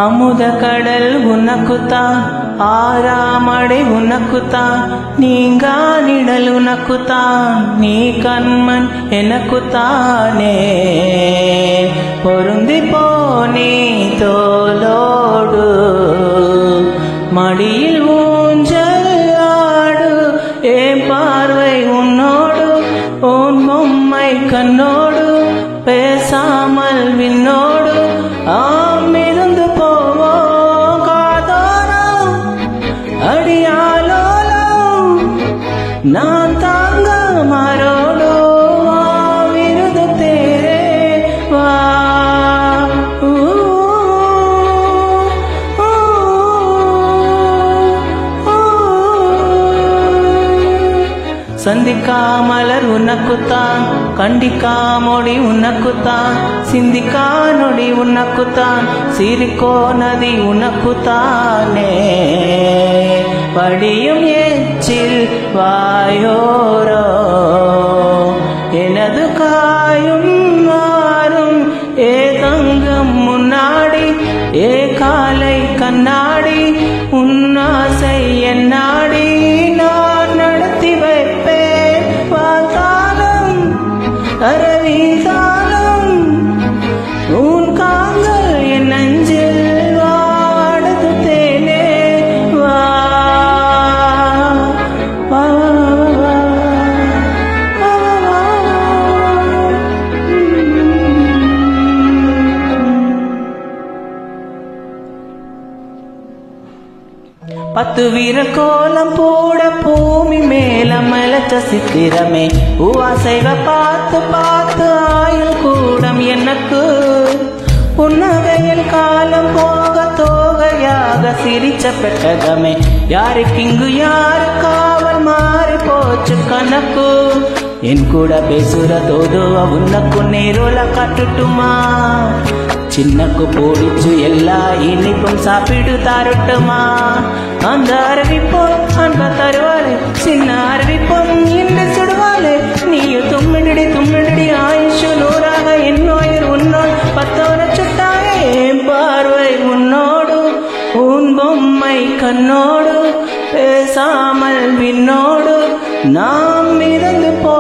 அமுத கடல் உனக்குத்தான், ஆறாமடை உனக்குத்தான், நீங்கா நிழல் உனக்குத்தான், நீ கண்மண் எனக்குத்தானே. பொருந்தி போனே தோளோடு மடியில் ஊஞ்சல் ஆடு, ஏன் பார்வை உன்னோடு, உன் பொம்மை கண்ணோடு, பேசாமல் விண்ணோடு ஆமிருந்து போவோம் காதோரம் அடியாலோலம். நான் தாங்க மாறோடு விருது தேரே வா. சந்திக்கா மலர் உனக்குத்தான், கண்டிக்கா மொழி உனக்குத்தான், சிந்திக்கா நொடி உனக்குத்தான், சிரிக்கோ நதி உனக்குத்தானே. படியும் எச்சில் வாயோரோ எனது காயும் மாறும், ஏ தங்கம் முன்னாடி, ஏ காலை கண்ணாடி, உன்னாசை என்னாடி நான் நடத்தி வைப்பேன். பார்த்தாலும் அரவிதாலும் உன் காங்கள் என் நெஞ்சில் வாடுது தேனே வா வா வா. பத்து வீர கோலம் போட பூமி மேல மலச்ச சித்திரமே, பூவாசைவ பார்த்து பார்த்து ஆயுள் கூடம் எனக்கு. புன்னகையில் காலம் போக தோகையாக சிரிச்ச பெட்டகமே, யாருக்கு இங்கு யாரு காவல் மாறி போச்சு கணக்கு. என் கூட பேசுற தோதுவ உன்னக்கு நேரோல காட்டுட்டுமா, சின்னக்கு போடிச்சு எல்லா இனிப்பும் சாப்பிடு தாரட்டுமா. அந்த அருவிப்போல் அன்ப தருவாளே, சின்ன அருவிப்போல் இன்று சுடுவாளே. நீயும் தும்மிடி தும்மிடி ஆயுஷு நூறாக, என்னோயர் உன்னோடு பத்தோர சுட்டாயே. பார்வை உன்னோடு, உன் பொம்மை கண்ணோடு, பேசாமல் விண்ணோடு நாம் மிதந்து போ.